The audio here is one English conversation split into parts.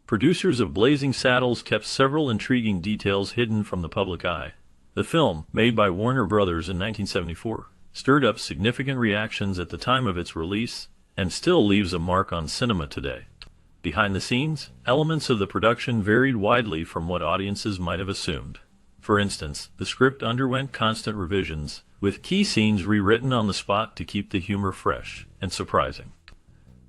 Producers of Blazing Saddles kept several intriguing details hidden from the public eye. The film, made by Warner Brothers in 1974, stirred up significant reactions at the time of its release, and still leaves a mark on cinema today. Behind the scenes, elements of the production varied widely from what audiences might have assumed. For instance, the script underwent constant revisions, with key scenes rewritten on the spot to keep the humor fresh and surprising.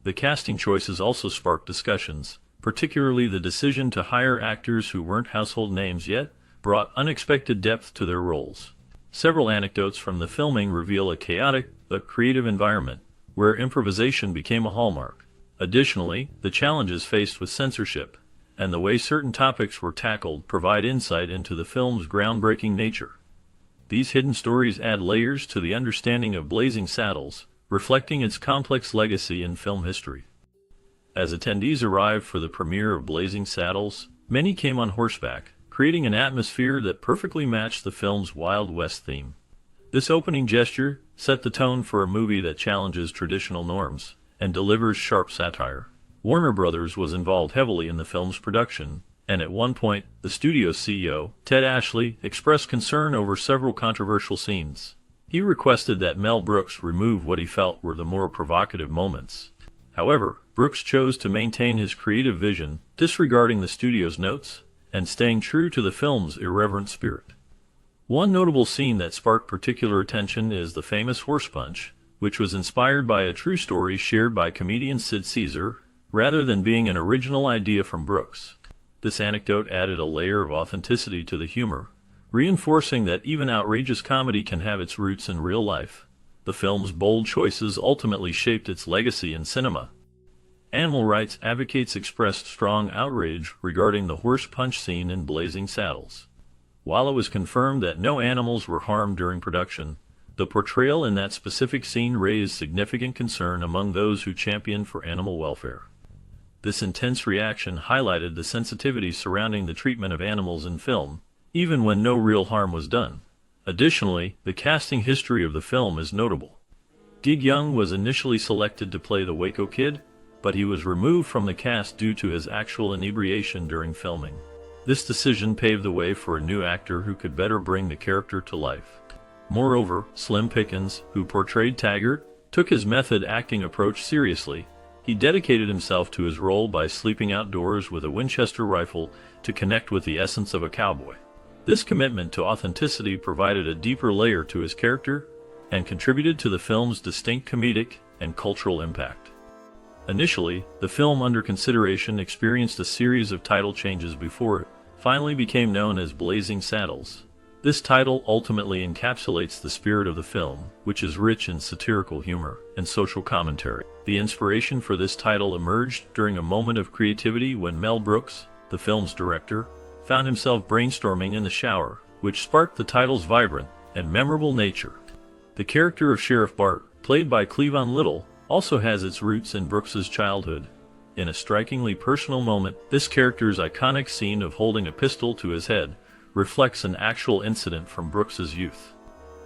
The casting choices also sparked discussions, particularly the decision to hire actors who weren't household names yet brought unexpected depth to their roles. Several anecdotes from the filming reveal a chaotic but creative environment, where improvisation became a hallmark. Additionally, the challenges faced with censorship and the way certain topics were tackled provide insight into the film's groundbreaking nature. These hidden stories add layers to the understanding of Blazing Saddles, reflecting its complex legacy in film history. As attendees arrived for the premiere of Blazing Saddles, many came on horseback, creating an atmosphere that perfectly matched the film's Wild West theme. This opening gesture set the tone for a movie that challenges traditional norms and delivers sharp satire. Warner Brothers was involved heavily in the film's production, and at one point, the studio's CEO, Ted Ashley, expressed concern over several controversial scenes. He requested that Mel Brooks remove what he felt were the more provocative moments. However, Brooks chose to maintain his creative vision, disregarding the studio's notes and staying true to the film's irreverent spirit. One notable scene that sparked particular attention is the famous horse punch, which was inspired by a true story shared by comedian Sid Caesar, rather than being an original idea from Brooks. This anecdote added a layer of authenticity to the humor, reinforcing that even outrageous comedy can have its roots in real life. The film's bold choices ultimately shaped its legacy in cinema. Animal rights advocates expressed strong outrage regarding the horse punch scene in Blazing Saddles. While it was confirmed that no animals were harmed during production, the portrayal in that specific scene raised significant concern among those who championed for animal welfare. This intense reaction highlighted the sensitivity surrounding the treatment of animals in film, even when no real harm was done. Additionally, the casting history of the film is notable. Gig Young was initially selected to play the Waco Kid, but he was removed from the cast due to his actual inebriation during filming. This decision paved the way for a new actor who could better bring the character to life. Moreover, Slim Pickens, who portrayed Taggart, took his method acting approach seriously. He dedicated himself to his role by sleeping outdoors with a Winchester rifle to connect with the essence of a cowboy. This commitment to authenticity provided a deeper layer to his character and contributed to the film's distinct comedic and cultural impact. Initially, the film under consideration experienced a series of title changes before it finally became known as Blazing Saddles. This title ultimately encapsulates the spirit of the film, which is rich in satirical humor and social commentary. The inspiration for this title emerged during a moment of creativity when Mel Brooks, the film's director, found himself brainstorming in the shower, which sparked the title's vibrant and memorable nature. The character of Sheriff Bart, played by Cleavon Little, also has its roots in Brooks's childhood. In a strikingly personal moment, this character's iconic scene of holding a pistol to his head reflects an actual incident from Brooks's youth.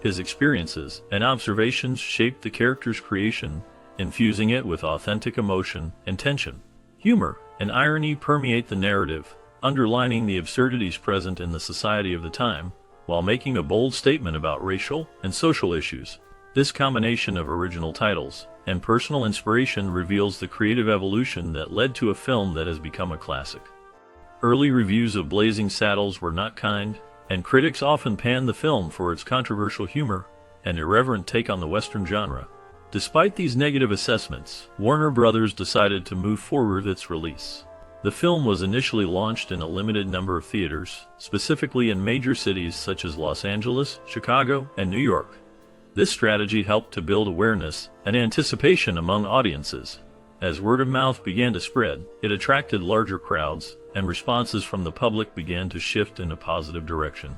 His experiences and observations shaped the character's creation, infusing it with authentic emotion and tension. Humor and irony permeate the narrative, underlining the absurdities present in the society of the time, while making a bold statement about racial and social issues. This combination of original titles and personal inspiration reveals the creative evolution that led to a film that has become a classic. Early reviews of Blazing Saddles were not kind, and critics often panned the film for its controversial humor and irreverent take on the Western genre. Despite these negative assessments, Warner Brothers decided to move forward with its release. The film was initially launched in a limited number of theaters, specifically in major cities such as Los Angeles, Chicago, and New York. This strategy helped to build awareness and anticipation among audiences. As word of mouth began to spread, it attracted larger crowds, and responses from the public began to shift in a positive direction.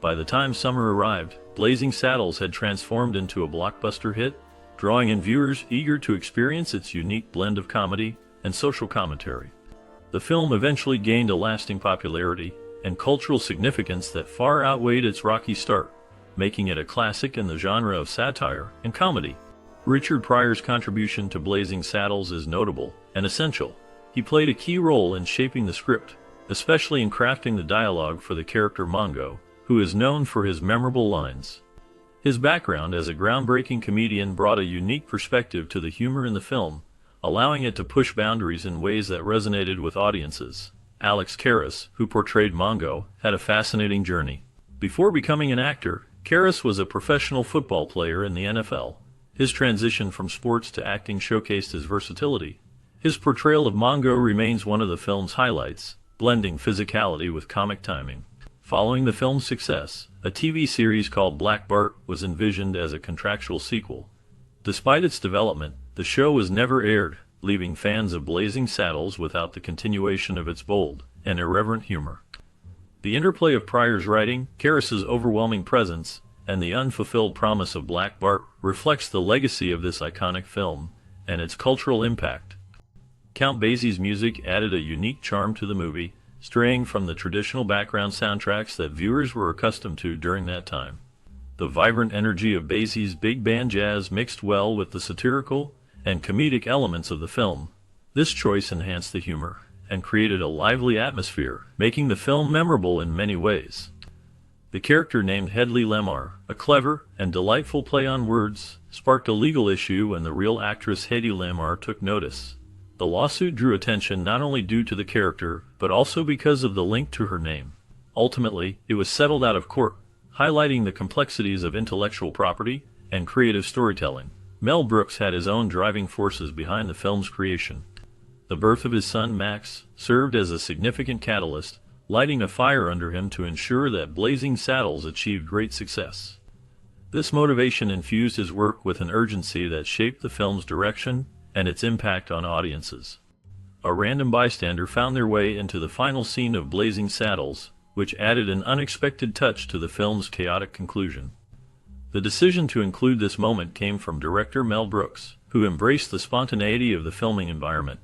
By the time summer arrived, Blazing Saddles had transformed into a blockbuster hit, drawing in viewers eager to experience its unique blend of comedy and social commentary. The film eventually gained a lasting popularity and cultural significance that far outweighed its rocky start, making it a classic in the genre of satire and comedy. Richard Pryor's contribution to Blazing Saddles is notable and essential. He played a key role in shaping the script, especially in crafting the dialogue for the character Mongo, who is known for his memorable lines. His background as a groundbreaking comedian brought a unique perspective to the humor in the film, allowing it to push boundaries in ways that resonated with audiences. Alex Karras, who portrayed Mongo, had a fascinating journey. Before becoming an actor, Karras was a professional football player in the NFL. His transition from sports to acting showcased his versatility. His portrayal of Mongo remains one of the film's highlights, blending physicality with comic timing. Following the film's success, a TV series called Black Bart was envisioned as a contractual sequel. Despite its development, the show was never aired, leaving fans of Blazing Saddles without the continuation of its bold and irreverent humor. The interplay of Pryor's writing, Karras's overwhelming presence, and the unfulfilled promise of Black Bart reflects the legacy of this iconic film and its cultural impact. Count Basie's music added a unique charm to the movie, straying from the traditional background soundtracks that viewers were accustomed to during that time. The vibrant energy of Basie's big band jazz mixed well with the satirical and comedic elements of the film. This choice enhanced the humor and created a lively atmosphere, making the film memorable in many ways. The character named Hedley Lamar, a clever and delightful play on words, sparked a legal issue when the real actress Hedy Lamarr took notice. The lawsuit drew attention not only due to the character, but also because of the link to her name. Ultimately, it was settled out of court, highlighting the complexities of intellectual property and creative storytelling. Mel Brooks had his own driving forces behind the film's creation. The birth of his son Max served as a significant catalyst, lighting a fire under him to ensure that Blazing Saddles achieved great success. This motivation infused his work with an urgency that shaped the film's direction and its impact on audiences. A random bystander found their way into the final scene of Blazing Saddles, which added an unexpected touch to the film's chaotic conclusion. The decision to include this moment came from director Mel Brooks, who embraced the spontaneity of the filming environment.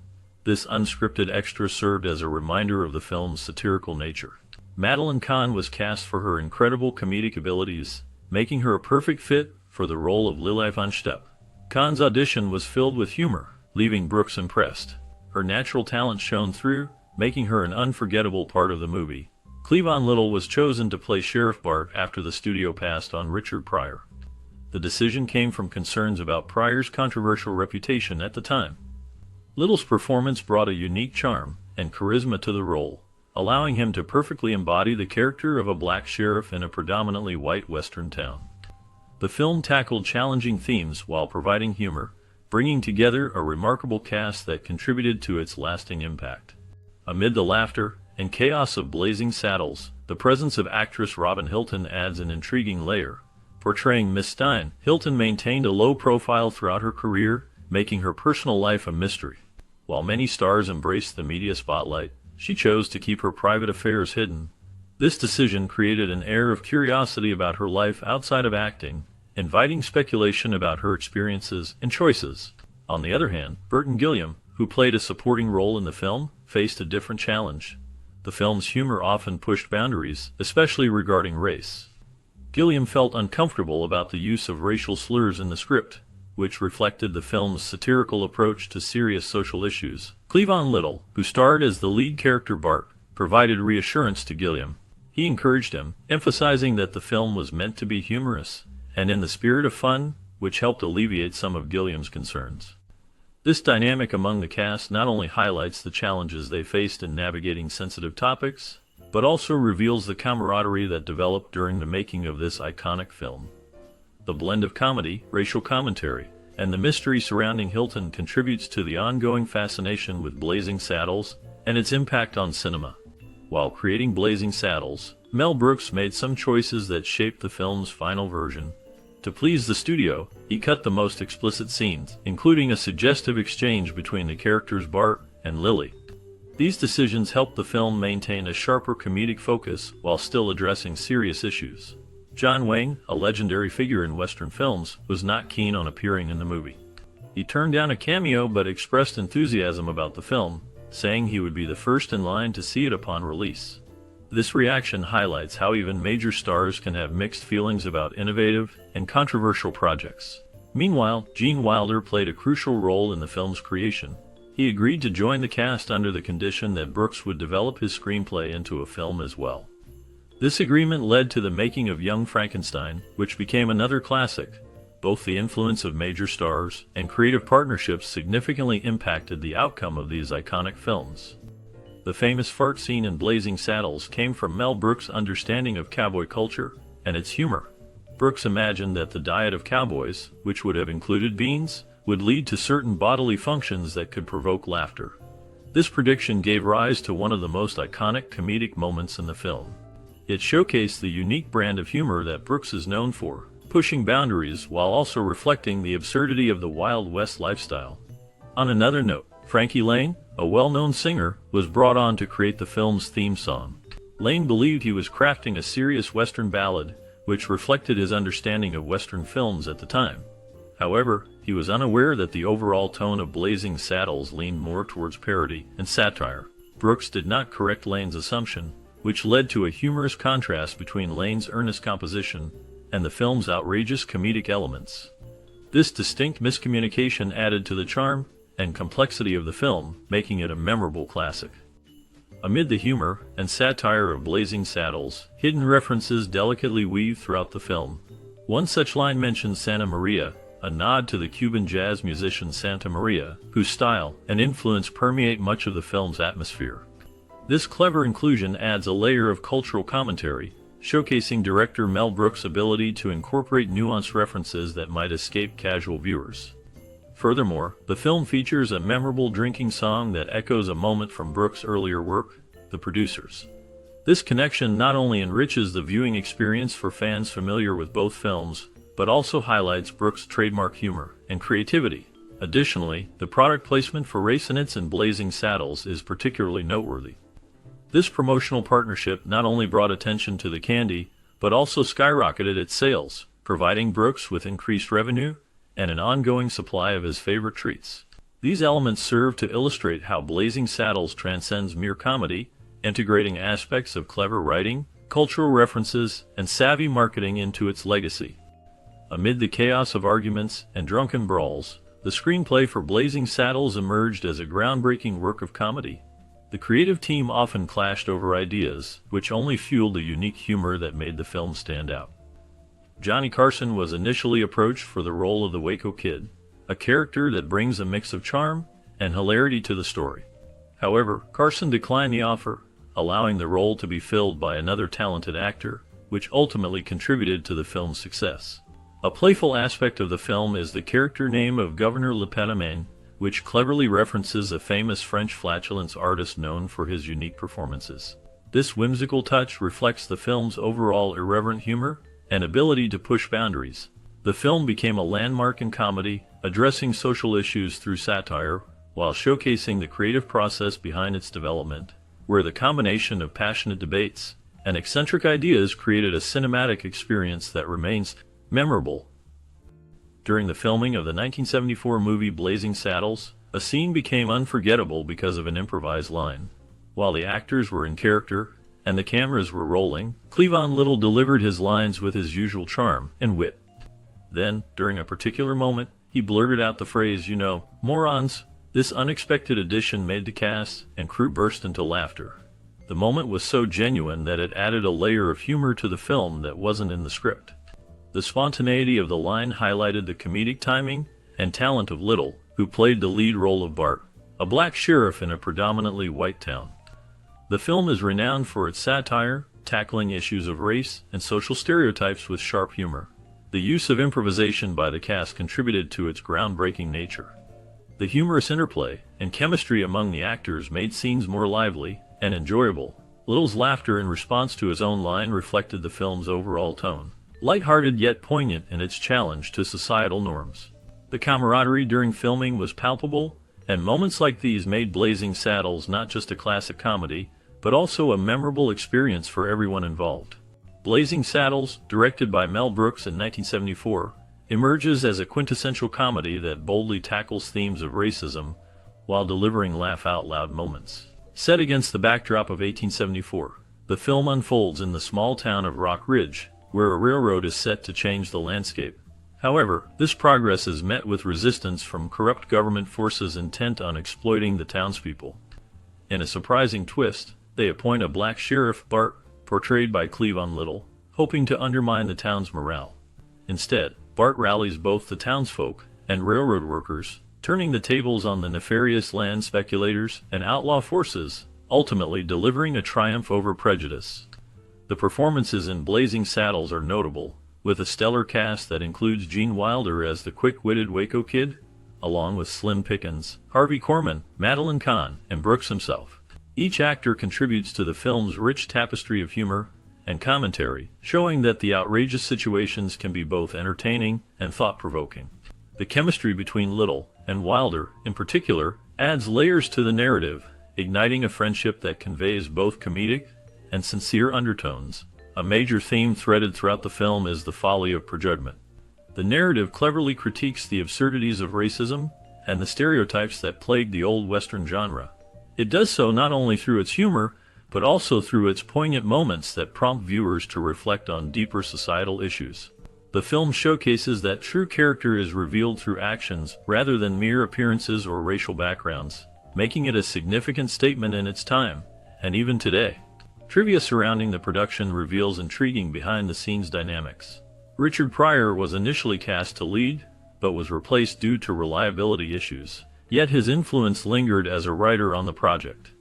This unscripted extra served as a reminder of the film's satirical nature. Madeline Kahn was cast for her incredible comedic abilities, making her a perfect fit for the role of Lili von Stepp. Kahn's audition was filled with humor, leaving Brooks impressed. Her natural talent shone through, making her an unforgettable part of the movie. Cleavon Little was chosen to play Sheriff Bart after the studio passed on Richard Pryor. The decision came from concerns about Pryor's controversial reputation at the time. Little's performance brought a unique charm and charisma to the role, allowing him to perfectly embody the character of a black sheriff in a predominantly white Western town. The film tackled challenging themes while providing humor, bringing together a remarkable cast that contributed to its lasting impact. Amid the laughter and chaos of Blazing Saddles, the presence of actress Robin Hilton adds an intriguing layer. Portraying Miss Stein, Hilton maintained a low profile throughout her career, making her personal life a mystery. While many stars embraced the media spotlight, she chose to keep her private affairs hidden. This decision created an air of curiosity about her life outside of acting, inviting speculation about her experiences and choices. On the other hand, Burton Gilliam, who played a supporting role in the film, faced a different challenge. The film's humor often pushed boundaries, especially regarding race. Gilliam felt uncomfortable about the use of racial slurs in the script, which reflected the film's satirical approach to serious social issues. Cleavon Little, who starred as the lead character Bart, provided reassurance to Gilliam. He encouraged him, emphasizing that the film was meant to be humorous and in the spirit of fun, which helped alleviate some of Gilliam's concerns. This dynamic among the cast not only highlights the challenges they faced in navigating sensitive topics, but also reveals the camaraderie that developed during the making of this iconic film. The blend of comedy, racial commentary, and the mystery surrounding Hilton contributes to the ongoing fascination with Blazing Saddles and its impact on cinema. While creating Blazing Saddles, Mel Brooks made some choices that shaped the film's final version. To please the studio, he cut the most explicit scenes, including a suggestive exchange between the characters Bart and Lily. These decisions helped the film maintain a sharper comedic focus while still addressing serious issues. John Wayne, a legendary figure in Western films, was not keen on appearing in the movie. He turned down a cameo but expressed enthusiasm about the film, saying he would be the first in line to see it upon release. This reaction highlights how even major stars can have mixed feelings about innovative and controversial projects. Meanwhile, Gene Wilder played a crucial role in the film's creation. He agreed to join the cast under the condition that Brooks would develop his screenplay into a film as well. This agreement led to the making of Young Frankenstein, which became another classic. Both the influence of major stars and creative partnerships significantly impacted the outcome of these iconic films. The famous fart scene in Blazing Saddles came from Mel Brooks' understanding of cowboy culture and its humor. Brooks imagined that the diet of cowboys, which would have included beans, would lead to certain bodily functions that could provoke laughter. This prediction gave rise to one of the most iconic comedic moments in the film. It showcased the unique brand of humor that Brooks is known for, pushing boundaries while also reflecting the absurdity of the Wild West lifestyle. On another note, Frankie Laine, a well-known singer, was brought on to create the film's theme song. Laine believed he was crafting a serious Western ballad, which reflected his understanding of Western films at the time. However, he was unaware that the overall tone of Blazing Saddles leaned more towards parody and satire. Brooks did not correct Laine's assumption, which led to a humorous contrast between Laine's earnest composition and the film's outrageous comedic elements. This distinct miscommunication added to the charm and complexity of the film, making it a memorable classic. Amid the humor and satire of Blazing Saddles, hidden references delicately weave throughout the film. One such line mentions Santa Maria, a nod to the Cuban jazz musician Santa Maria, whose style and influence permeate much of the film's atmosphere. This clever inclusion adds a layer of cultural commentary, showcasing director Mel Brooks' ability to incorporate nuanced references that might escape casual viewers. Furthermore, the film features a memorable drinking song that echoes a moment from Brooks' earlier work, The Producers. This connection not only enriches the viewing experience for fans familiar with both films, but also highlights Brooks' trademark humor and creativity. Additionally, the product placement for Racinets and Blazing Saddles is particularly noteworthy. This promotional partnership not only brought attention to the candy, but also skyrocketed its sales, providing Brooks with increased revenue and an ongoing supply of his favorite treats. These elements serve to illustrate how Blazing Saddles transcends mere comedy, integrating aspects of clever writing, cultural references, and savvy marketing into its legacy. Amid the chaos of arguments and drunken brawls, the screenplay for Blazing Saddles emerged as a groundbreaking work of comedy. The creative team often clashed over ideas, which only fueled the unique humor that made the film stand out. Johnny Carson was initially approached for the role of the Waco Kid, a character that brings a mix of charm and hilarity to the story. However, Carson declined the offer, allowing the role to be filled by another talented actor, which ultimately contributed to the film's success. A playful aspect of the film is the character name of Governor Le Pétomane, which cleverly references a famous French flatulence artist known for his unique performances. This whimsical touch reflects the film's overall irreverent humor and ability to push boundaries. The film became a landmark in comedy, addressing social issues through satire, while showcasing the creative process behind its development, where the combination of passionate debates and eccentric ideas created a cinematic experience that remains memorable. During the filming of the 1974 movie Blazing Saddles, a scene became unforgettable because of an improvised line. While the actors were in character and the cameras were rolling, Cleavon Little delivered his lines with his usual charm and wit. Then, during a particular moment, he blurted out the phrase, "You know, morons." This unexpected addition made the cast and crew burst into laughter. The moment was so genuine that it added a layer of humor to the film that wasn't in the script. The spontaneity of the line highlighted the comedic timing and talent of Little, who played the lead role of Bart, a black sheriff in a predominantly white town. The film is renowned for its satire, tackling issues of race and social stereotypes with sharp humor. The use of improvisation by the cast contributed to its groundbreaking nature. The humorous interplay and chemistry among the actors made scenes more lively and enjoyable. Little's laughter in response to his own line reflected the film's overall tone, lighthearted yet poignant in its challenge to societal norms. The camaraderie during filming was palpable, and moments like these made Blazing Saddles not just a classic comedy, but also a memorable experience for everyone involved. Blazing Saddles, directed by Mel Brooks in 1974, emerges as a quintessential comedy that boldly tackles themes of racism while delivering laugh-out-loud moments. Set against the backdrop of 1874, the film unfolds in the small town of Rock Ridge, where a railroad is set to change the landscape. However, this progress is met with resistance from corrupt government forces intent on exploiting the townspeople. In a surprising twist, they appoint a black sheriff, Bart, portrayed by Cleavon Little, hoping to undermine the town's morale. Instead, Bart rallies both the townsfolk and railroad workers, turning the tables on the nefarious land speculators and outlaw forces, ultimately delivering a triumph over prejudice. The performances in Blazing Saddles are notable, with a stellar cast that includes Gene Wilder as the quick-witted Waco Kid, along with Slim Pickens, Harvey Korman, Madeline Kahn, and Brooks himself. Each actor contributes to the film's rich tapestry of humor and commentary, showing that the outrageous situations can be both entertaining and thought-provoking. The chemistry between Little and Wilder, in particular, adds layers to the narrative, igniting a friendship that conveys both comedic and sincere undertones. A major theme threaded throughout the film is the folly of prejudgment. The narrative cleverly critiques the absurdities of racism and the stereotypes that plague the old Western genre. It does so not only through its humor, but also through its poignant moments that prompt viewers to reflect on deeper societal issues. The film showcases that true character is revealed through actions rather than mere appearances or racial backgrounds, making it a significant statement in its time, and even today. Trivia surrounding the production reveals intriguing behind-the-scenes dynamics. Richard Pryor was initially cast to lead, but was replaced due to reliability issues, yet his influence lingered as a writer on the project.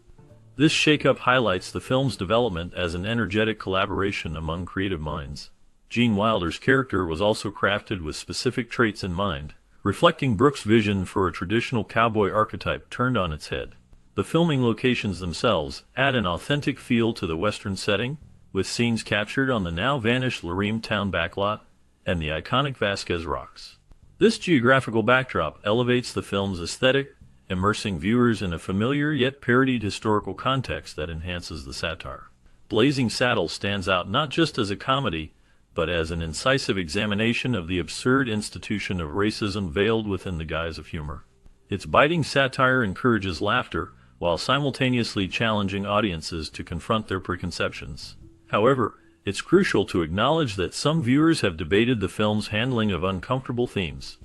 This shakeup highlights the film's development as an energetic collaboration among creative minds. Gene Wilder's character was also crafted with specific traits in mind, reflecting Brooks' vision for a traditional cowboy archetype turned on its head. The filming locations themselves add an authentic feel to the Western setting, with scenes captured on the now-vanished Lareem town backlot and the iconic Vasquez Rocks. This geographical backdrop elevates the film's aesthetic, immersing viewers in a familiar yet parodied historical context that enhances the satire. Blazing Saddles stands out not just as a comedy, but as an incisive examination of the absurd institution of racism veiled within the guise of humor. Its biting satire encourages laughter, while simultaneously challenging audiences to confront their preconceptions. However, it's crucial to acknowledge that some viewers have debated the film's handling of uncomfortable themes.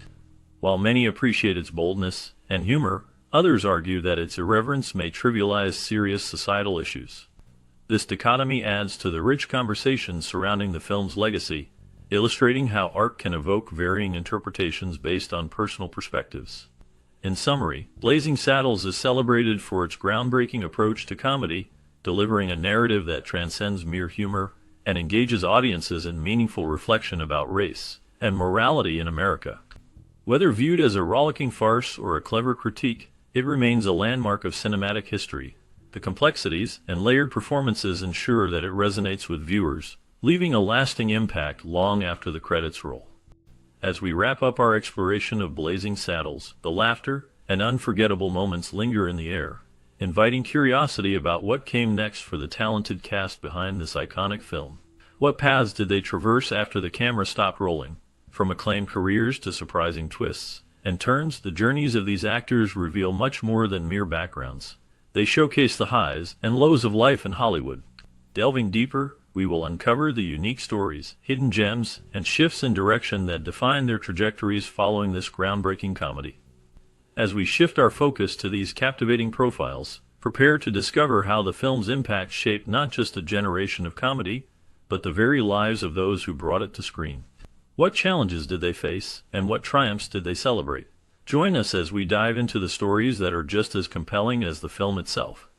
While many appreciate its boldness and humor, others argue that its irreverence may trivialize serious societal issues. This dichotomy adds to the rich conversation surrounding the film's legacy, illustrating how art can evoke varying interpretations based on personal perspectives. In summary, Blazing Saddles is celebrated for its groundbreaking approach to comedy, delivering a narrative that transcends mere humor and engages audiences in meaningful reflection about race and morality in America. Whether viewed as a rollicking farce or a clever critique, it remains a landmark of cinematic history. The complexities and layered performances ensure that it resonates with viewers, leaving a lasting impact long after the credits roll. As we wrap up our exploration of Blazing Saddles, the laughter and unforgettable moments linger in the air, inviting curiosity about what came next for the talented cast behind this iconic film. What paths did they traverse after the camera stopped rolling? From acclaimed careers to surprising twists and turns, the journeys of these actors reveal much more than mere backgrounds. They showcase the highs and lows of life in Hollywood. Delving deeper, we will uncover the unique stories, hidden gems, and shifts in direction that define their trajectories following this groundbreaking comedy. As we shift our focus to these captivating profiles, prepare to discover how the film's impact shaped not just a generation of comedy, but the very lives of those who brought it to screen. What challenges did they face, and what triumphs did they celebrate? Join us as we dive into the stories that are just as compelling as the film itself.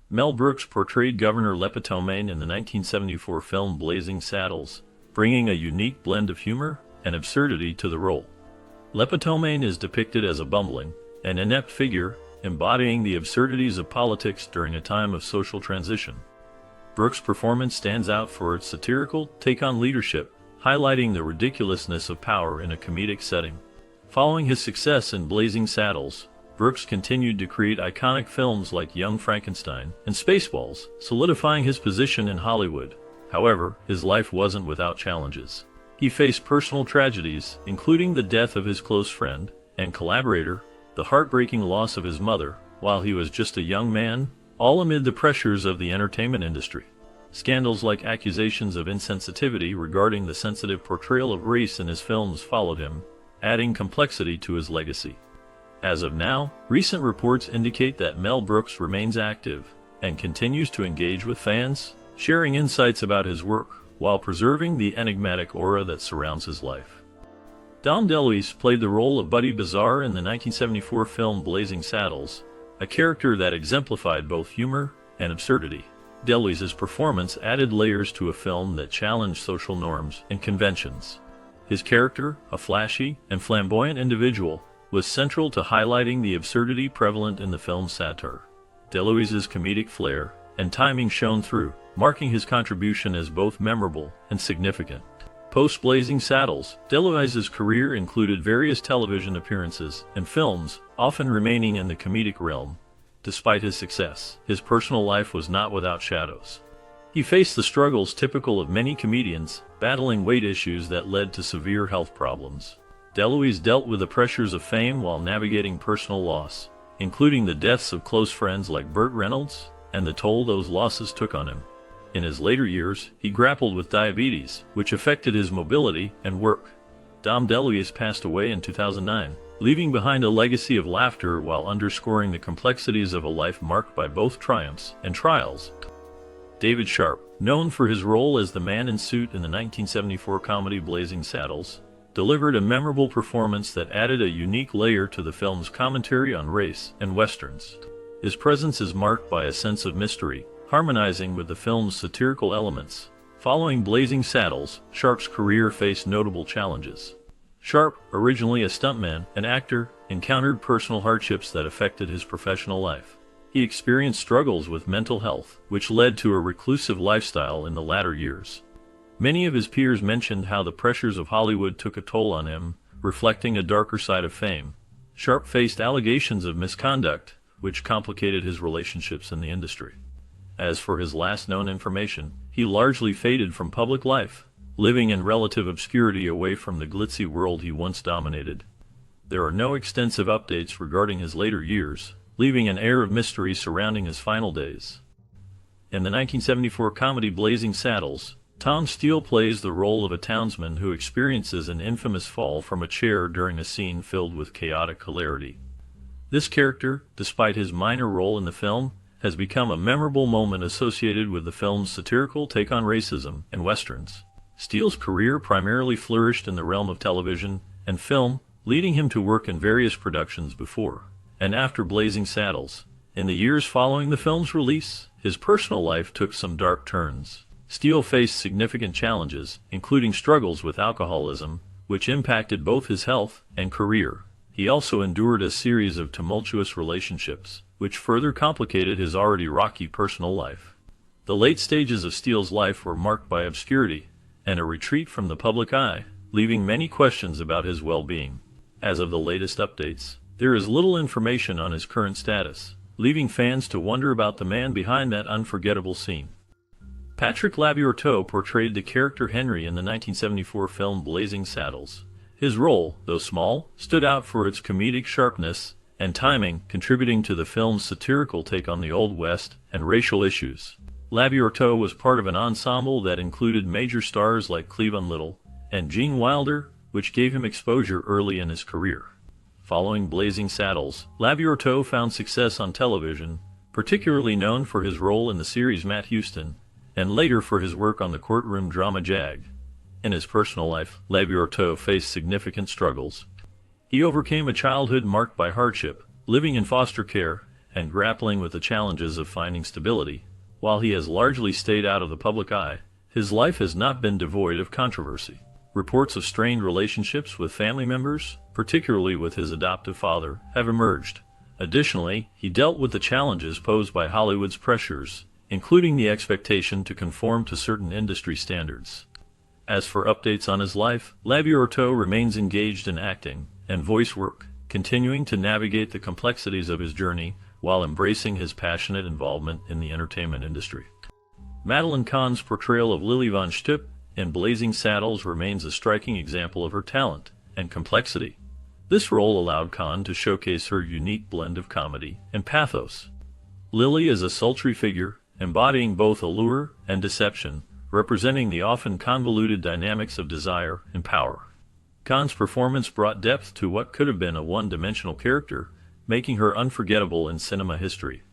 Mel Brooks portrayed Governor Lepetomaine in the 1974 film Blazing Saddles, bringing a unique blend of humor and absurdity to the role. Lepetomaine is depicted as a bumbling and inept figure, embodying the absurdities of politics during a time of social transition. Brooks' performance stands out for its satirical take on leadership, highlighting the ridiculousness of power in a comedic setting. Following his success in Blazing Saddles, Brooks continued to create iconic films like Young Frankenstein and Spaceballs, solidifying his position in Hollywood. However, his life wasn't without challenges. He faced personal tragedies, including the death of his close friend and collaborator, the heartbreaking loss of his mother, while he was just a young man, all amid the pressures of the entertainment industry. Scandals like accusations of insensitivity regarding the sensitive portrayal of race in his films followed him, adding complexity to his legacy. As of now, recent reports indicate that Mel Brooks remains active and continues to engage with fans, sharing insights about his work while preserving the enigmatic aura that surrounds his life. Dom DeLuise played the role of Buddy Bazaar in the 1974 film Blazing Saddles, a character that exemplified both humor and absurdity. DeLuise's performance added layers to a film that challenged social norms and conventions. His character, a flashy and flamboyant individual, was central to highlighting the absurdity prevalent in the film's satire. DeLuise's comedic flair and timing shone through, marking his contribution as both memorable and significant. Post-Blazing Saddles, DeLuise's career included various television appearances and films, often remaining in the comedic realm. Despite his success, his personal life was not without shadows. He faced the struggles typical of many comedians, battling weight issues that led to severe health problems. DeLuise dealt with the pressures of fame while navigating personal loss, including the deaths of close friends like Burt Reynolds, and the toll those losses took on him. In his later years, he grappled with diabetes, which affected his mobility and work. Dom DeLuise passed away in 2009, leaving behind a legacy of laughter while underscoring the complexities of a life marked by both triumphs and trials. David Sharp, known for his role as the man in suit in the 1974 comedy Blazing Saddles, delivered a memorable performance that added a unique layer to the film's commentary on race and westerns. His presence is marked by a sense of mystery, harmonizing with the film's satirical elements. Following Blazing Saddles, Sharp's career faced notable challenges. Sharp, originally a stuntman and actor, encountered personal hardships that affected his professional life. He experienced struggles with mental health, which led to a reclusive lifestyle in the latter years. Many of his peers mentioned how the pressures of Hollywood took a toll on him, reflecting a darker side of fame. Sharp faced allegations of misconduct, which complicated his relationships in the industry. As for his last known information, he largely faded from public life, living in relative obscurity away from the glitzy world he once dominated. There are no extensive updates regarding his later years, leaving an air of mystery surrounding his final days. In the 1974 comedy Blazing Saddles, Tom Steele plays the role of a townsman who experiences an infamous fall from a chair during a scene filled with chaotic hilarity. This character, despite his minor role in the film, has become a memorable moment associated with the film's satirical take on racism and westerns. Steele's career primarily flourished in the realm of television and film, leading him to work in various productions before and after Blazing Saddles. In the years following the film's release, his personal life took some dark turns. Steele faced significant challenges, including struggles with alcoholism, which impacted both his health and career. He also endured a series of tumultuous relationships, which further complicated his already rocky personal life. The late stages of Steele's life were marked by obscurity and a retreat from the public eye, leaving many questions about his well-being. As of the latest updates, there is little information on his current status, leaving fans to wonder about the man behind that unforgettable scene. Patrick Labyorteaux portrayed the character Henry in the 1974 film Blazing Saddles. His role, though small, stood out for its comedic sharpness and timing, contributing to the film's satirical take on the Old West and racial issues. Labyorteaux was part of an ensemble that included major stars like Cleavon Little and Gene Wilder, which gave him exposure early in his career. Following Blazing Saddles, Labyorteaux found success on television, particularly known for his role in the series Matt Houston, and later for his work on the courtroom drama Jag. In his personal life, Labyorteaux faced significant struggles. He overcame a childhood marked by hardship, living in foster care, and grappling with the challenges of finding stability. While he has largely stayed out of the public eye, his life has not been devoid of controversy. Reports of strained relationships with family members, particularly with his adoptive father, have emerged. Additionally, he dealt with the challenges posed by Hollywood's pressures, including the expectation to conform to certain industry standards. As for updates on his life, Labyorteaux remains engaged in acting and voice work, continuing to navigate the complexities of his journey while embracing his passionate involvement in the entertainment industry. Madeline Kahn's portrayal of Lily Von Shtupp in Blazing Saddles remains a striking example of her talent and complexity. This role allowed Kahn to showcase her unique blend of comedy and pathos. Lily is a sultry figure, embodying both allure and deception, representing the often convoluted dynamics of desire and power. Khan's performance brought depth to what could have been a one-dimensional character, making her unforgettable in cinema history.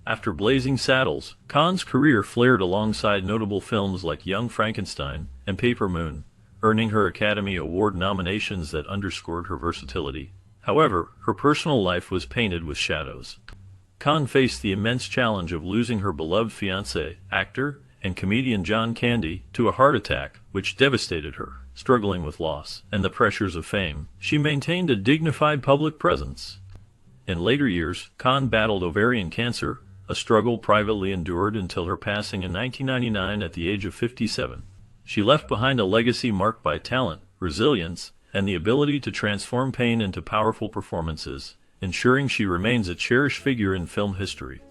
After Blazing Saddles, Khan's career flared alongside notable films like Young Frankenstein and Paper Moon, earning her Academy Award nominations that underscored her versatility. However, her personal life was painted with shadows. Khan faced the immense challenge of losing her beloved fiancé, actor and comedian John Candy, to a heart attack, which devastated her. Struggling with loss and the pressures of fame, she maintained a dignified public presence. In later years, Khan battled ovarian cancer, a struggle privately endured until her passing in 1999 at the age of 57. She left behind a legacy marked by talent, resilience, and the ability to transform pain into powerful performances, ensuring she remains a cherished figure in film history.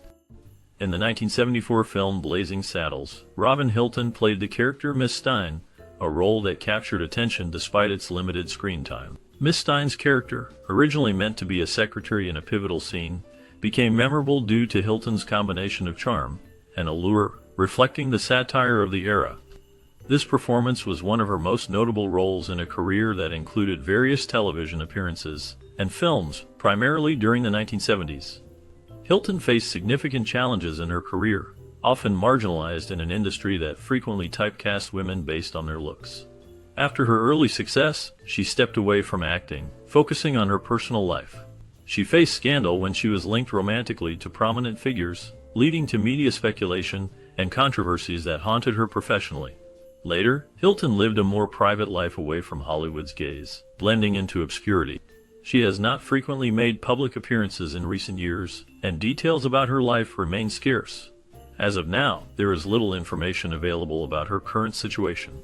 In the 1974 film Blazing Saddles, Robin Hilton played the character Miss Stein, a role that captured attention despite its limited screen time. Miss Stein's character, originally meant to be a secretary in a pivotal scene, became memorable due to Hilton's combination of charm and allure, reflecting the satire of the era. This performance was one of her most notable roles in a career that included various television appearances and films, primarily during the 1970s. Hilton faced significant challenges in her career, often marginalized in an industry that frequently typecast women based on their looks. After her early success, she stepped away from acting, focusing on her personal life. She faced scandal when she was linked romantically to prominent figures, leading to media speculation and controversies that haunted her professionally. Later, Hilton lived a more private life away from Hollywood's gaze, blending into obscurity. She has not frequently made public appearances in recent years, and details about her life remain scarce. As of now, there is little information available about her current situation.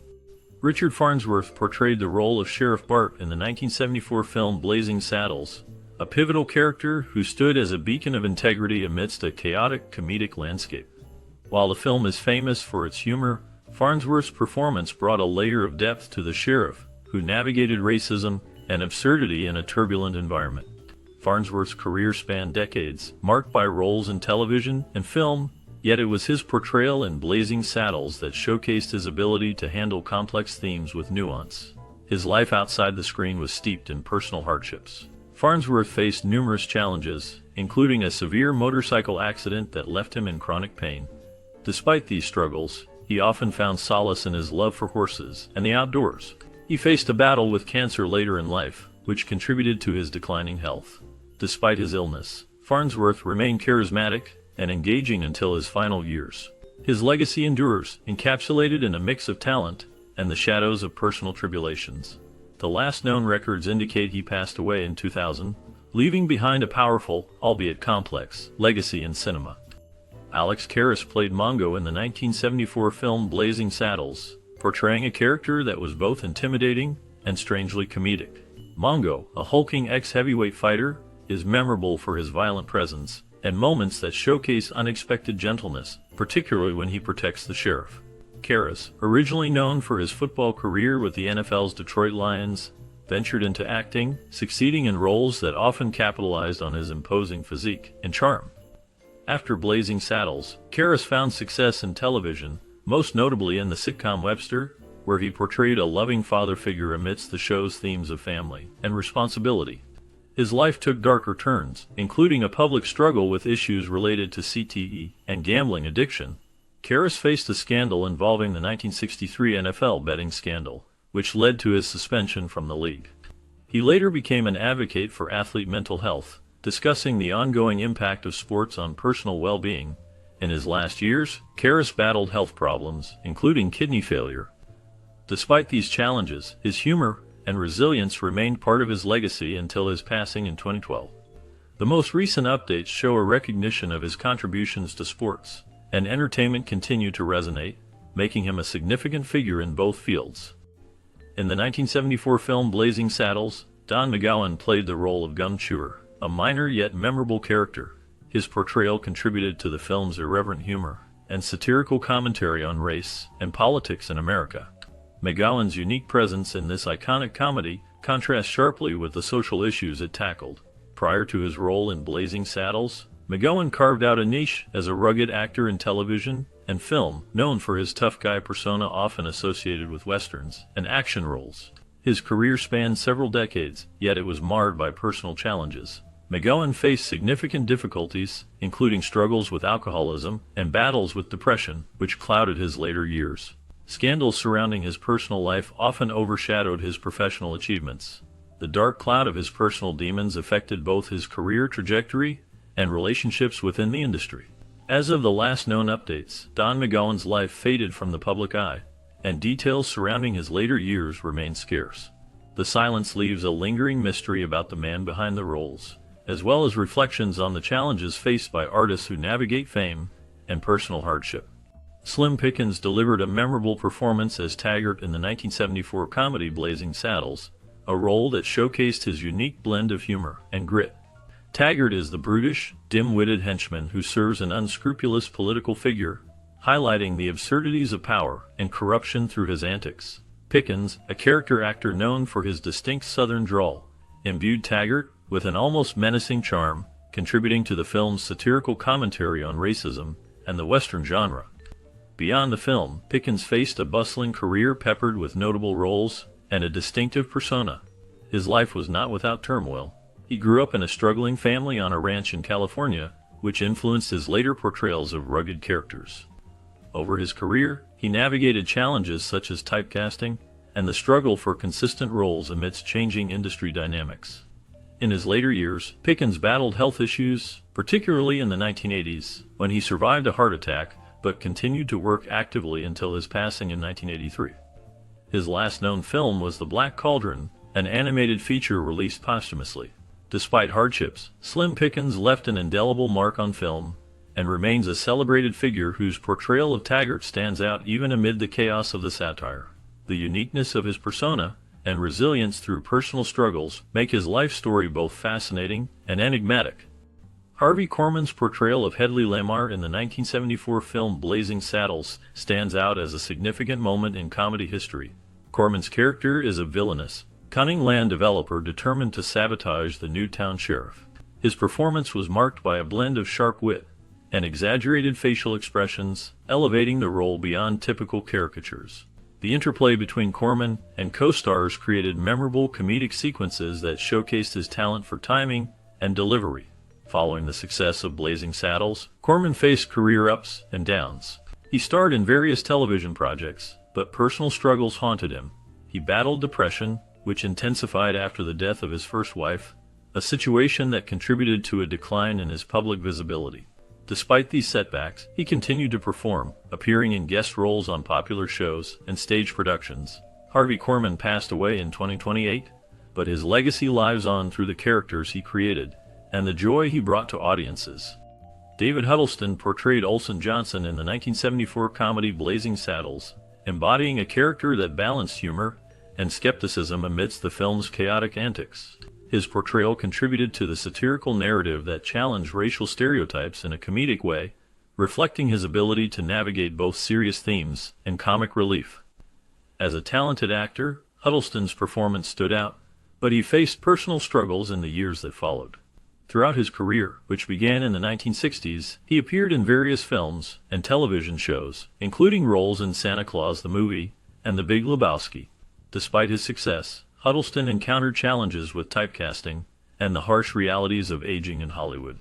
Richard Farnsworth portrayed the role of Sheriff Bart in the 1974 film Blazing Saddles, a pivotal character who stood as a beacon of integrity amidst a chaotic comedic landscape. While the film is famous for its humor, Farnsworth's performance brought a layer of depth to the sheriff, who navigated racism and absurdity in a turbulent environment. Farnsworth's career spanned decades, marked by roles in television and film, yet it was his portrayal in Blazing Saddles that showcased his ability to handle complex themes with nuance. His life outside the screen was steeped in personal hardships. Farnsworth faced numerous challenges, including a severe motorcycle accident that left him in chronic pain. Despite these struggles, he often found solace in his love for horses and the outdoors. He faced a battle with cancer later in life, which contributed to his declining health. Despite his illness, Farnsworth remained charismatic and engaging until his final years. His legacy endures, encapsulated in a mix of talent and the shadows of personal tribulations. The last known records indicate he passed away in 2000, leaving behind a powerful, albeit complex, legacy in cinema. Alex Karras played Mongo in the 1974 film Blazing Saddles, portraying a character that was both intimidating and strangely comedic. Mongo, a hulking ex-heavyweight fighter, is memorable for his violent presence and moments that showcase unexpected gentleness, particularly when he protects the sheriff. Karras, originally known for his football career with the NFL's Detroit Lions, ventured into acting, succeeding in roles that often capitalized on his imposing physique and charm. After Blazing Saddles, Karras found success in television, most notably in the sitcom Webster, where he portrayed a loving father figure amidst the show's themes of family and responsibility. His life took darker turns, including a public struggle with issues related to CTE and gambling addiction. Karras faced a scandal involving the 1963 NFL betting scandal, which led to his suspension from the league. He later became an advocate for athlete mental health, discussing the ongoing impact of sports on personal well-being. In his last years, Karras battled health problems, including kidney failure. Despite these challenges, his humor and resilience remained part of his legacy until his passing in 2012. The most recent updates show a recognition of his contributions to sports and entertainment continue to resonate, making him a significant figure in both fields. In the 1974 film Blazing Saddles, Don McGowan played the role of Gum Chewer, a minor yet memorable character. His portrayal contributed to the film's irreverent humor and satirical commentary on race and politics in America. McGowan's unique presence in this iconic comedy contrasts sharply with the social issues it tackled. Prior to his role in Blazing Saddles, McGowan carved out a niche as a rugged actor in television and film, known for his tough guy persona often associated with westerns and action roles. His career spanned several decades, yet it was marred by personal challenges. McGowan faced significant difficulties, including struggles with alcoholism and battles with depression, which clouded his later years. Scandals surrounding his personal life often overshadowed his professional achievements. The dark cloud of his personal demons affected both his career trajectory and relationships within the industry. As of the last known updates, Don McGowan's life faded from the public eye, and details surrounding his later years remain scarce. The silence leaves a lingering mystery about the man behind the roles, as well as reflections on the challenges faced by artists who navigate fame and personal hardship. Slim Pickens delivered a memorable performance as Taggart in the 1974 comedy Blazing Saddles, a role that showcased his unique blend of humor and grit. Taggart is the brutish, dim-witted henchman who serves an unscrupulous political figure, highlighting the absurdities of power and corruption through his antics. Pickens, a character actor known for his distinct Southern drawl, imbued Taggart with an almost menacing charm, contributing to the film's satirical commentary on racism and the Western genre. Beyond the film, Pickens faced a bustling career peppered with notable roles and a distinctive persona. His life was not without turmoil. He grew up in a struggling family on a ranch in California, which influenced his later portrayals of rugged characters. Over his career, he navigated challenges such as typecasting and the struggle for consistent roles amidst changing industry dynamics. In his later years, Pickens battled health issues, particularly in the 1980s, when he survived a heart attack, but continued to work actively until his passing in 1983. His last known film was The Black Cauldron, an animated feature released posthumously. Despite hardships, Slim Pickens left an indelible mark on film and remains a celebrated figure whose portrayal of Taggart stands out even amid the chaos of the satire. The uniqueness of his persona and resilience through personal struggles make his life story both fascinating and enigmatic. Harvey Korman's portrayal of Hedley Lamarr in the 1974 film Blazing Saddles stands out as a significant moment in comedy history. Korman's character is a villainous, cunning land developer determined to sabotage the new town sheriff. His performance was marked by a blend of sharp wit and exaggerated facial expressions, elevating the role beyond typical caricatures. The interplay between Korman and co-stars created memorable comedic sequences that showcased his talent for timing and delivery. Following the success of Blazing Saddles, Korman faced career ups and downs. He starred in various television projects, but personal struggles haunted him. He battled depression, which intensified after the death of his first wife, a situation that contributed to a decline in his public visibility. Despite these setbacks, he continued to perform, appearing in guest roles on popular shows and stage productions. Harvey Korman passed away in 2028, but his legacy lives on through the characters he created and the joy he brought to audiences. David Huddleston portrayed Olson Johnson in the 1974 comedy Blazing Saddles, embodying a character that balanced humor and skepticism amidst the film's chaotic antics. His portrayal contributed to the satirical narrative that challenged racial stereotypes in a comedic way, reflecting his ability to navigate both serious themes and comic relief. As a talented actor, Huddleston's performance stood out, but he faced personal struggles in the years that followed. Throughout his career, which began in the 1960s, he appeared in various films and television shows, including roles in Santa Claus the Movie and The Big Lebowski. Despite his success, Huddleston encountered challenges with typecasting and the harsh realities of aging in Hollywood.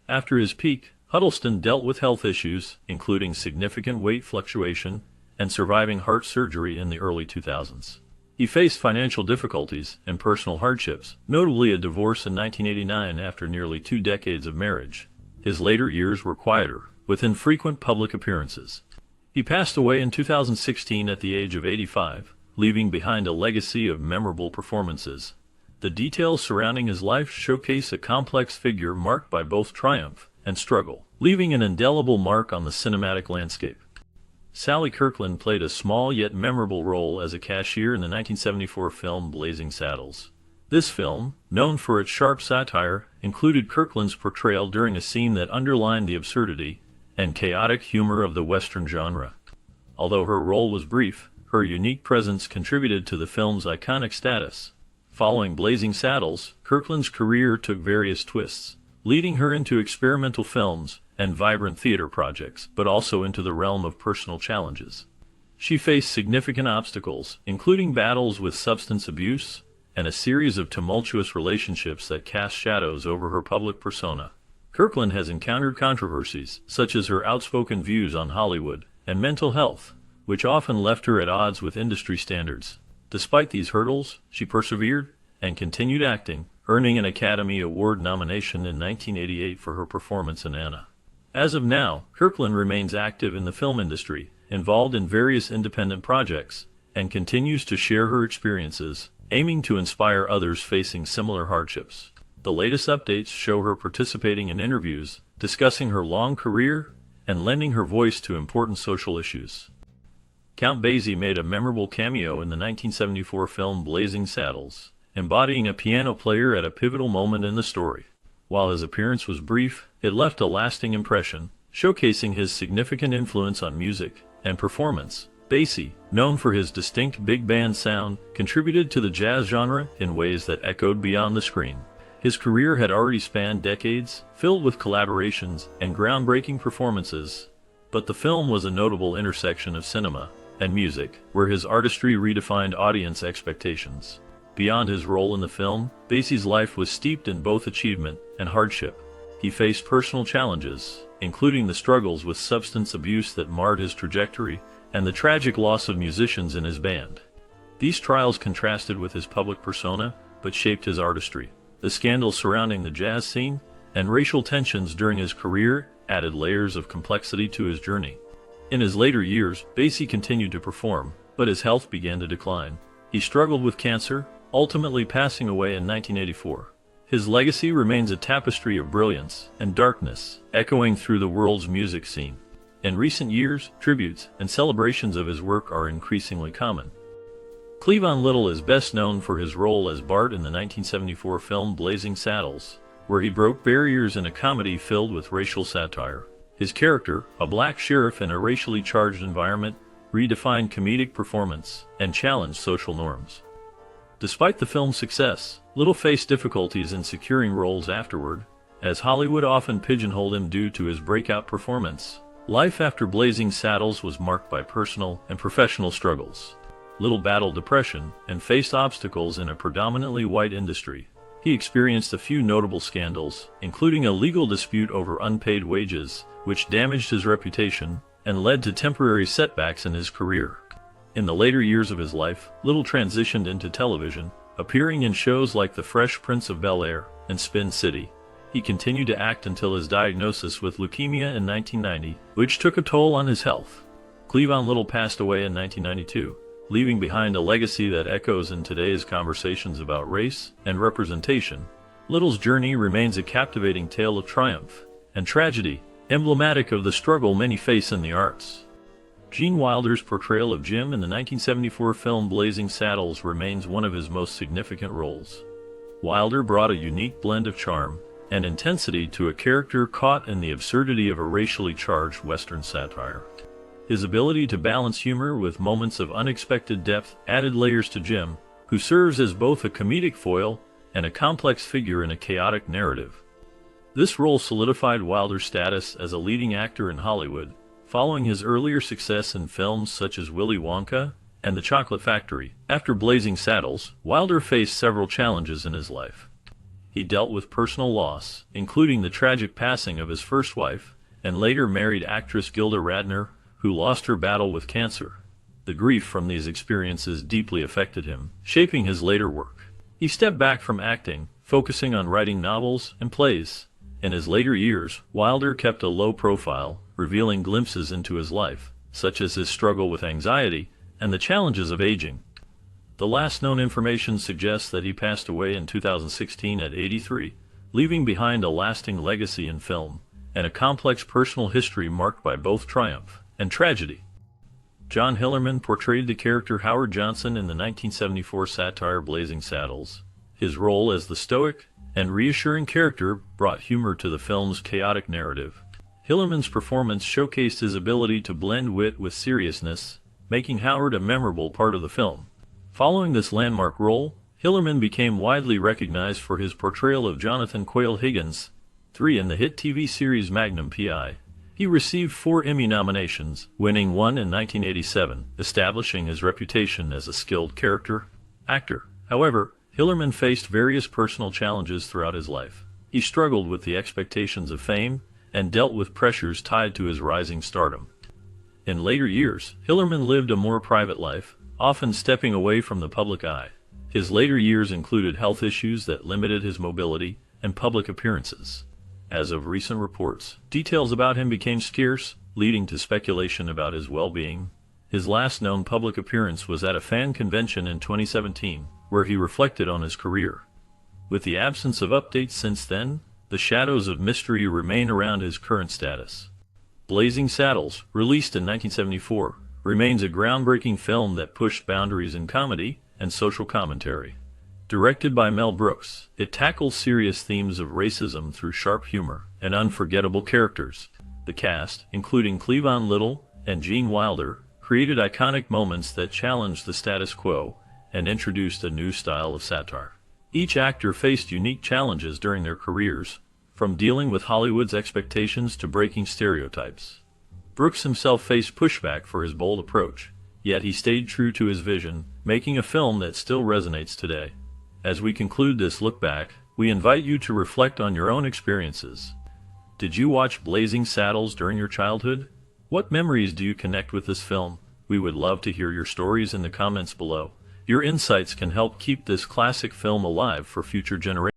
After his peak, Huddleston dealt with health issues, including significant weight fluctuation and surviving heart surgery in the early 2000s. He faced financial difficulties and personal hardships, notably a divorce in 1989 after nearly 2 decades of marriage. His later years were quieter, with infrequent public appearances. He passed away in 2016 at the age of 85, leaving behind a legacy of memorable performances. The details surrounding his life showcase a complex figure marked by both triumph and struggle, leaving an indelible mark on the cinematic landscape. Sally Kirkland played a small yet memorable role as a cashier in the 1974 film Blazing Saddles. This film, known for its sharp satire, included Kirkland's portrayal during a scene that underlined the absurdity and chaotic humor of the Western genre. Although her role was brief, her unique presence contributed to the film's iconic status. Following Blazing Saddles, Kirkland's career took various twists, leading her into experimental films and vibrant theater projects, but also into the realm of personal challenges. She faced significant obstacles, including battles with substance abuse and a series of tumultuous relationships that cast shadows over her public persona. Kirkland has encountered controversies, such as her outspoken views on Hollywood and mental health, which often left her at odds with industry standards. Despite these hurdles, she persevered and continued acting, earning an Academy Award nomination in 1988 for her performance in Anna. As of now, Kirkland remains active in the film industry, involved in various independent projects, and continues to share her experiences, aiming to inspire others facing similar hardships. The latest updates show her participating in interviews, discussing her long career, and lending her voice to important social issues. Count Basie made a memorable cameo in the 1974 film Blazing Saddles, embodying a piano player at a pivotal moment in the story. While his appearance was brief, it left a lasting impression, showcasing his significant influence on music and performance. Basie, known for his distinct big band sound, contributed to the jazz genre in ways that echoed beyond the screen. His career had already spanned decades, filled with collaborations and groundbreaking performances, but the film was a notable intersection of cinema and music, where his artistry redefined audience expectations. Beyond his role in the film, Basie's life was steeped in both achievement and hardship. He faced personal challenges, including the struggles with substance abuse that marred his trajectory, and the tragic loss of musicians in his band. These trials contrasted with his public persona, but shaped his artistry. The scandals surrounding the jazz scene and racial tensions during his career added layers of complexity to his journey. In his later years, Basie continued to perform, but his health began to decline. He struggled with cancer, ultimately passing away in 1984. His legacy remains a tapestry of brilliance and darkness, echoing through the world's music scene. In recent years, tributes and celebrations of his work are increasingly common. Cleavon Little is best known for his role as Bart in the 1974 film Blazing Saddles, where he broke barriers in a comedy filled with racial satire. His character, a black sheriff in a racially charged environment, redefined comedic performance and challenged social norms. Despite the film's success, Little faced difficulties in securing roles afterward, as Hollywood often pigeonholed him due to his breakout performance. Life after Blazing Saddles was marked by personal and professional struggles. Little battled depression and faced obstacles in a predominantly white industry. He experienced a few notable scandals, including a legal dispute over unpaid wages, which damaged his reputation and led to temporary setbacks in his career. In the later years of his life, Little transitioned into television, appearing in shows like The Fresh Prince of Bel-Air and Spin City. He continued to act until his diagnosis with leukemia in 1990, which took a toll on his health. Cleavon Little passed away in 1992, leaving behind a legacy that echoes in today's conversations about race and representation. Little's journey remains a captivating tale of triumph and tragedy, emblematic of the struggle many face in the arts. Gene Wilder's portrayal of Jim in the 1974 film Blazing Saddles remains one of his most significant roles. Wilder brought a unique blend of charm and intensity to a character caught in the absurdity of a racially charged Western satire. His ability to balance humor with moments of unexpected depth added layers to Jim, who serves as both a comedic foil and a complex figure in a chaotic narrative. This role solidified Wilder's status as a leading actor in Hollywood, following his earlier success in films such as Willy Wonka and The Chocolate Factory. After Blazing Saddles, Wilder faced several challenges in his life. He dealt with personal loss, including the tragic passing of his first wife and later married actress Gilda Radner, who lost her battle with cancer. The grief from these experiences deeply affected him, shaping his later work. He stepped back from acting, focusing on writing novels and plays. In his later years, Wilder kept a low profile, revealing glimpses into his life, such as his struggle with anxiety and the challenges of aging. The last known information suggests that he passed away in 2016 at 83, leaving behind a lasting legacy in film and a complex personal history marked by both triumph and tragedy. John Hillerman portrayed the character Howard Johnson in the 1974 satire Blazing Saddles. His role as the stoic and reassuring character brought humor to the film's chaotic narrative. Hillerman's performance showcased his ability to blend wit with seriousness, making Howard a memorable part of the film. Following this landmark role, Hillerman became widely recognized for his portrayal of Jonathan Quayle Higgins 3. In the hit TV series Magnum P.I., he received 4 Emmy nominations, winning one in 1987, establishing his reputation as a skilled character actor. However, Hillerman faced various personal challenges throughout his life. He struggled with the expectations of fame and dealt with pressures tied to his rising stardom. In later years, Hillerman lived a more private life, often stepping away from the public eye. His later years included health issues that limited his mobility and public appearances. As of recent reports, details about him became scarce, leading to speculation about his well-being. His last known public appearance was at a fan convention in 2017, where he reflected on his career. With the absence of updates since then, the shadows of mystery remain around his current status. Blazing Saddles, released in 1974, remains a groundbreaking film that pushed boundaries in comedy and social commentary. Directed by Mel Brooks, it tackles serious themes of racism through sharp humor and unforgettable characters. The cast, including Cleavon Little and Gene Wilder, created iconic moments that challenged the status quo and introduced a new style of satire. Each actor faced unique challenges during their careers, from dealing with Hollywood's expectations to breaking stereotypes. Brooks himself faced pushback for his bold approach, yet he stayed true to his vision, making a film that still resonates today. As we conclude this look back, we invite you to reflect on your own experiences. Did you watch Blazing Saddles during your childhood? What memories do you connect with this film? We would love to hear your stories in the comments below. Your insights can help keep this classic film alive for future generations.